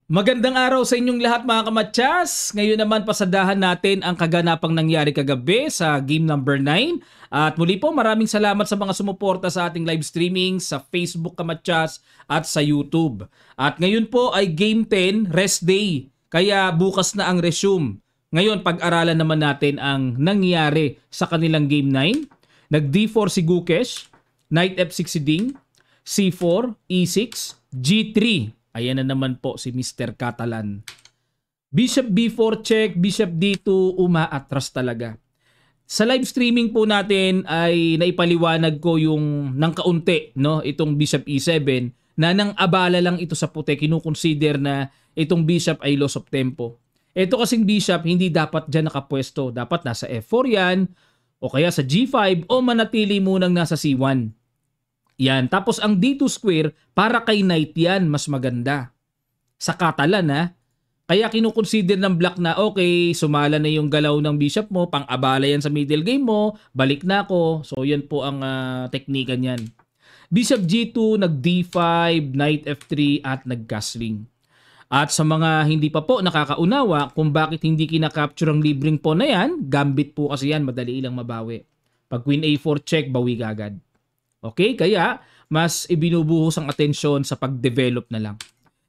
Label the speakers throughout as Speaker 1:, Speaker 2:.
Speaker 1: Magandang araw sa inyong lahat mga kamatsas. Ngayon naman pasadahan natin ang kaganapang nangyari kagabi sa game number 9. At muli po maraming salamat sa mga sumuporta sa ating live streaming sa Facebook kamatsas at sa YouTube. At ngayon po ay game 10, rest day. Kaya bukas na ang resume. Ngayon pag-aralan naman natin ang nangyari sa kanilang game 9. Nag D4 si Gukesh, Knight F6 si Ding, C4, E6, G3. Ayan na naman po si Mr. Catalan. Bishop B4 check, Bishop D2, umaatras talaga. Sa live streaming po natin ay naipaliwanag ko yung ng kaunti, no? Itong Bishop E7 na nang abala lang ito sa puti, kinukonsider na itong Bishop ay loss of tempo. Ito kasing Bishop hindi dapat dyan nakapwesto. Dapat nasa F4 yan o kaya sa G5 o manatili munang nasa C1. Yan. Tapos ang D2 square, para kay knight yan, mas maganda. Sa Catalan ha. Kaya kinukonsider ng black na okay, sumala na yung galaw ng bishop mo, pang-abala yan sa middle game mo, balik na ako. So yan po ang teknika niyan. Bishop G2, nag D5, Knight F3 at nag-castling. At sa mga hindi pa po nakakaunawa kung bakit hindi kinakapture ang libreng pawn na yan, gambit po kasi yan, madali ilang mabawi. Pag Queen A4 check, bawi agad. Okay, kaya mas ibinubuhos ang atensyon sa pag-develop na lang.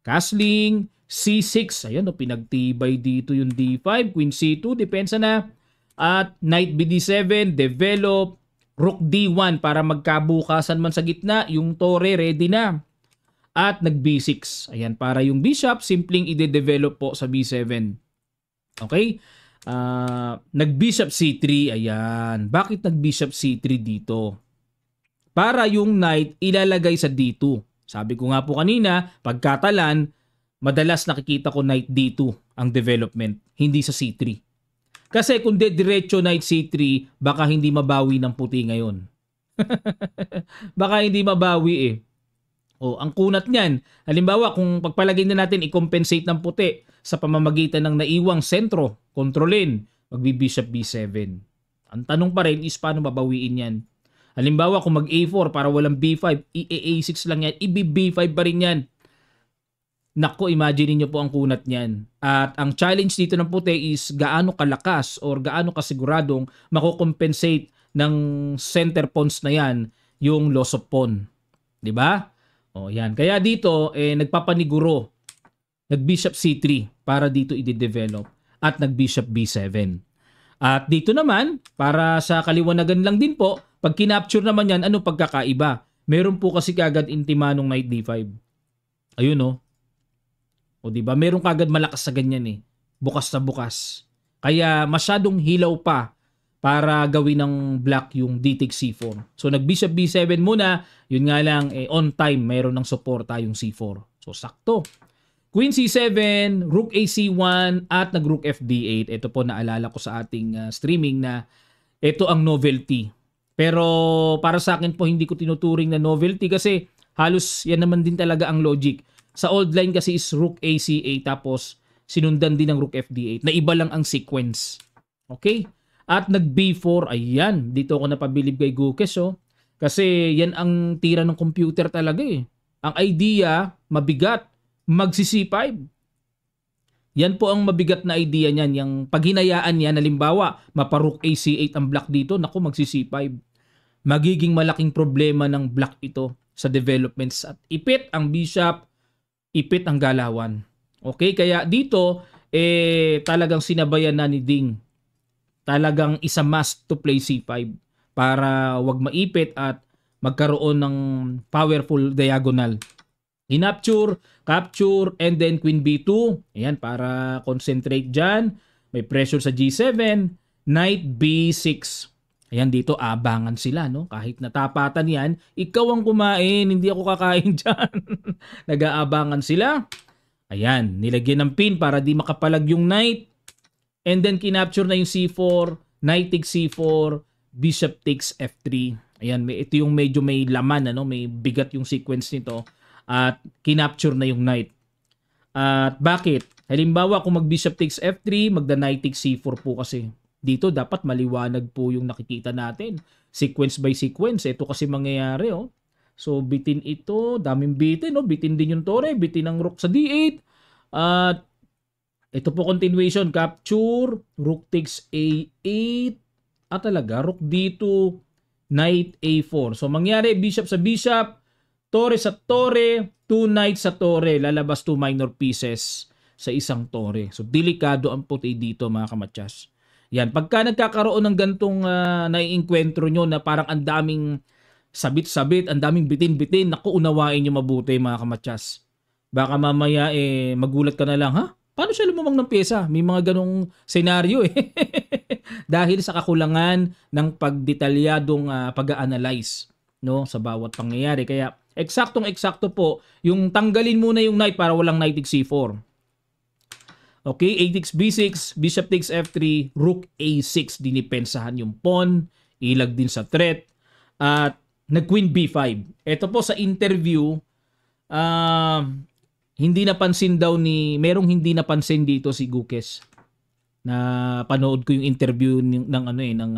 Speaker 1: Castling, C6, ayan o, pinagtibay dito yung D5, Queen C2, depensa na. At Knight BD7, develop, Rook D1 para magkabukasan man sa gitna, yung Torre ready na. At nag B6, ayan, para yung Bishop, simpleng ide-develop po sa B7. Okay, nag Bishop C3, ayan. Bakit nag Bishop C3 dito? Para yung knight ilalagay sa D2. Sabi ko nga po kanina, pag Catalan, madalas nakikita ko knight D2 ang development, hindi sa C3. Kasi kung diretso knight C3, baka hindi mabawi ng puti ngayon. Baka hindi mabawi eh. O, ang kunat niyan, halimbawa kung pagpalagay na natin i-compensate ng puti sa pamamagitan ng naiwang sentro, kontrolin, magbi-bishop B7. Ang tanong pa rin is paano mabawiin yan? Halimbawa kung mag A4 para walang B5, A6 lang yan, B5 pa rin yan. Nako, imagine niyo po ang kunat niyan. At ang challenge dito ng puti is gaano kalakas or gaano kasiguradong mako-compensate ng center pawns na yan yung loss of pawn. 'Di ba? O yan. Kaya dito nagpapaniguro. Nag-bishop C3 para dito i-develop at nag-bishop B7. At dito naman, para sa kaliwanagan lang din po, pag kinapture naman yan, ano pagkakaiba? Meron po kasi kagad intimanong knight D5. Ayun o. O diba? Meron kagad malakas sa ganyan eh. Bukas na bukas. Kaya masyadong hilaw pa para gawin ng black yung D takes C4. So nag-bishop B7 muna, yun nga lang on time, meron ng suporta yung C4. So sakto. Queen C7, Rook AC1 at nag-Rook FD8. Ito po naalala ko sa ating streaming na ito ang novelty. Pero para sa akin po hindi ko tinuturing na novelty kasi halos yan naman din talaga ang logic. Sa old line kasi is Rook AC8 tapos sinundan din ng Rook FD8 na iba lang ang sequence. Okay? At nag B4, ayan. Dito ako napabilib kay Gukesh oh. Kasi yan ang tira ng computer talaga eh. Ang idea, mabigat. Magsi-C5. Yan po ang mabigat na idea niyan. Yung paghinayaan niya, halimbawa, maparok AC8 ang black dito, naku, magsi-C5. Magiging malaking problema ng black ito sa developments. At ipit ang bishop, ipit ang galawan. Okay, kaya dito, talagang sinabayan na ni Ding. Talagang isa must to play C5 para wag maipit at magkaroon ng powerful diagonal. Capture, and then Queen B2. Ayan, para concentrate dyan. May pressure sa G7. Knight B6. Ayan, dito abangan sila, no? Kahit natapatan yan, ikaw ang kumain, hindi ako kakain dyan. Nag-aabangan sila. Ayan, nilagyan ng pin para di makapalag yung knight. And then kinapture na yung C4. Knight takes C4. Bishop takes F3. Ayan, ito yung medyo may laman, ano? May bigat yung sequence nito. At kinapture na yung knight. At bakit? Halimbawa kung mag-bishop takes F3, magda-knight takes C4 po kasi. Dito dapat maliwanag po yung nakikita natin. Sequence by sequence. Ito kasi mangyayari oh. So bitin ito, daming bitin oh. Bitin din yung Torre, bitin ang Rook sa D8. At ito po continuation, capture, rook takes a8, talaga, rook d2, knight a4. So mangyari, bishop sa bishop, torre sa torre, 2 knights sa torre, lalabas 2 minor pieces sa isang torre. So delikado ang puti dito mga kamatyas. Yan, pagka nagkakaroon ng gantong naiinkwentro nyo na parang ang daming sabit-sabit, ang daming bitin-bitin, naku, unawain nyo mabuti mga kamatyas. Baka mamaya magulat ka na lang, ha? Paano siya lumamang ng pyesa? May mga ganong senaryo eh. Dahil sa kakulangan ng pagdetalyadong pag-a-analyze, no, sa bawat pangyayari. Kaya eksaktong-eksakto po yung tanggalin muna yung knight para walang knight takes c4. Okay, a takes b6, bishop takes f3, rook a6, dinipensahan yung pawn, ilag din sa threat, at nag-queen b5. Ito po sa interview, hindi napansin daw merong hindi napansin dito si Gukes. Na panood ko yung interview ng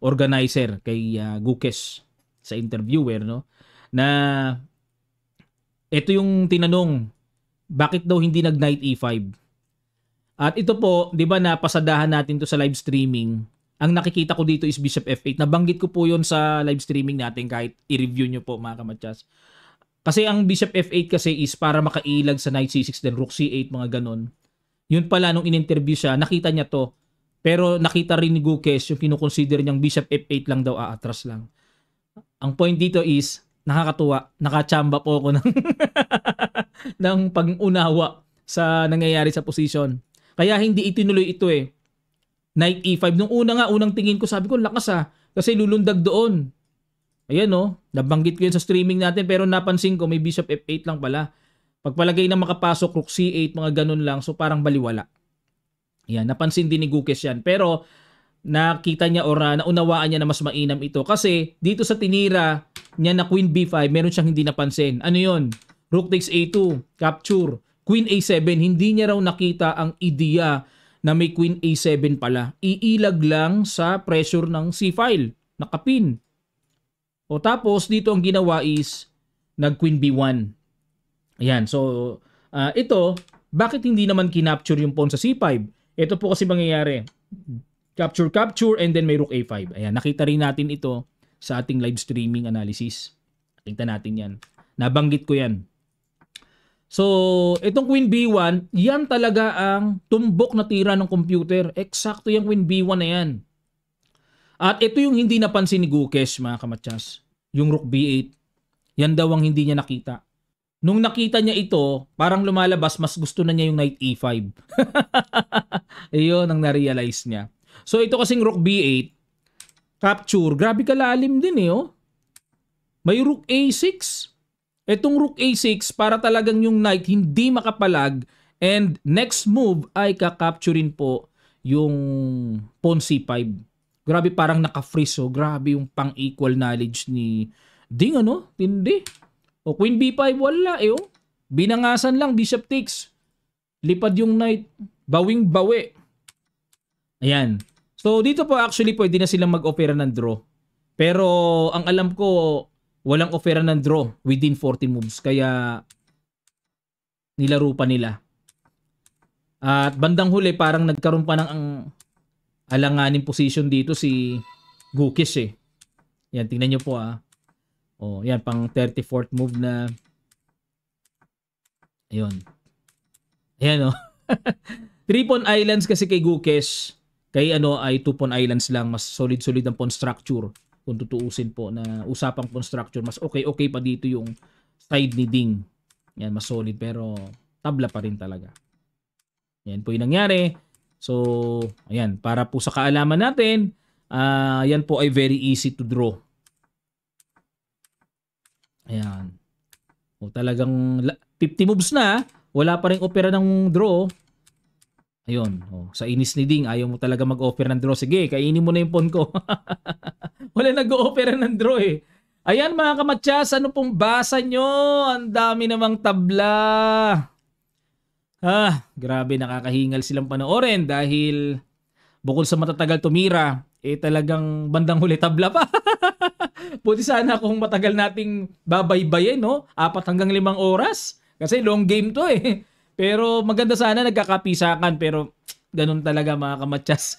Speaker 1: organizer kay Gukes sa interviewer, no, na ito yung tinanong, bakit daw hindi nag knight e5? At ito po, 'di ba, napasadahan natin to sa live streaming. Ang nakikita ko dito is bishop f8. Nabanggit ko po 'yon sa live streaming natin, kahit i-review nyo po mga kamatyas. Kasi ang bishop f8 kasi is para makailag sa knight c6 then rook c8, mga ganon. Yun pala, nung in-interview siya, nakita niya to. Pero nakita rin ni Gukes yung kinukonsider niyang bishop f8 lang daw, aatras lang. Ang point dito is, nakakatuwa, nakachamba po ako ng, ng pag-unawa sa nangyayari sa position. Kaya hindi itinuloy ito eh. Knight e5. Nung unang tingin ko, sabi ko, lakas kasi lulundag doon. Ayan nabanggit ko yun sa streaming natin, pero napansin ko may bishop f8 lang pala. Pagpalagay na makapasok, rook c8, mga ganun lang, so parang baliwala. Ayan, napansin din ni Gukes yan. Pero nakita niya or naunawaan niya na mas mainam ito. Kasi dito sa tinira niya na queen b5, meron siyang hindi napansin. Ano yun? Rook takes a2, capture. Queen a7, hindi niya raw nakita ang ideya na may queen a7 pala. Iilag lang sa pressure ng c-file, nakapin. O tapos dito ang ginawa is nag queen b1. Ayan, so ito, bakit hindi naman kinapture yung pawn sa c5? Ito po kasi mangyayari. Capture, and then may rook a5. Ayan, nakita rin natin ito sa ating live streaming analysis. Tingnan natin yan. Nabanggit ko yan. So, itong queen b1, yan talaga ang tumbok na tira ng computer. Eksakto yung queen b1 na yan. At ito yung hindi napansin ni Gukes, mga kamatyas. Yung rook b8. Yan daw ang hindi niya nakita. Nung nakita niya ito, parang lumalabas, mas gusto na niya yung knight e5. Ayun ang na-realize niya. So ito kasing rook b8, capture, grabe kalalim din May rook a6. Itong rook a6, para talagang yung knight hindi makapalag, and next move ay kakapturin po yung pawn c5. Grabe, parang naka-freeze. Grabe yung pang-equal knowledge ni Ding, Tindi. O queen b5, wala Binangasan lang, bishop takes. Lipad yung knight. Bawing-bawi. Ayan. So dito po actually pwede na silang mag-ofera ng draw. Pero ang alam ko, walang ofera ng draw within 40 moves. Kaya nilaro pa nila. At bandang huli, parang nagkaroon pa ng alanganin position dito si Gukes Yan, tingnan nyo po yan, pang 34th move na. Ayun. Ayan 3 pawn islands kasi kay Gukes. Kay ay 2 pawn islands lang. Mas solid-solid ang pawn structure. Kung tutuusin po na usapang pawn structure, mas okay pa dito yung side ni Ding. Yan, mas solid pero tabla pa rin talaga. Yan po yung nangyari. So, ayan, para po sa kaalaman natin, yan po ay very easy to draw. Ayan. Talagang 50 moves na, wala pa rin opera ng draw. Ayun, sa inis ni Ding, ayaw mo talaga mag-offer ng draw. Sige, kainin mo na yung pawn ko. Wala nag-o-offer ng draw Ayan mga kamatyas, ano pong basa nyo? Ang dami namang tabla. Grabe, nakakahingal silang panoorin dahil bukod sa matatagal tumira, talagang bandang huli tabla pa. Buti sana kung matagal nating babaybayin, 4 hanggang 5 oras. Kasi long game to Pero maganda sana nagkakapisakan pero ganun talaga mga kamatsas.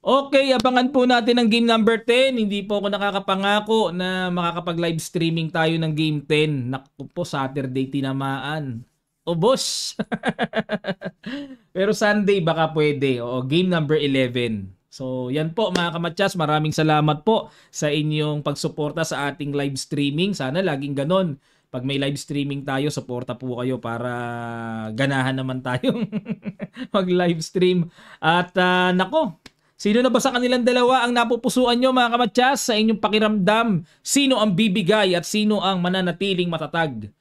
Speaker 1: Okay, abangan po natin ang game number 10. Hindi po ako nakakapangako na makakapag-live streaming tayo ng game 10. Naku po, Saturday tinamaan. O boss. Pero Sunday baka pwede. O, game number 11. So, yan po mga kamatsas. Maraming salamat po sa inyong pagsuporta sa ating live streaming. Sana laging ganon. Pag may live streaming tayo, suporta po kayo para ganahan naman tayong mag-live stream. At nako, sino na ba sa kanilang dalawa ang napupusuan nyo mga kamatsas sa inyong pakiramdam? Sino ang bibigay at sino ang mananatiling matatag?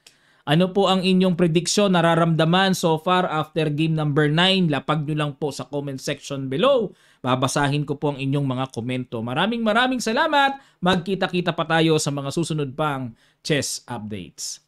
Speaker 1: Ano po ang inyong prediksyon, nararamdaman so far after game number 9? Lapag nyo lang po sa comment section below. Babasahin ko po ang inyong mga komento. Maraming salamat. Magkita-kita pa tayo sa mga susunod pang chess updates.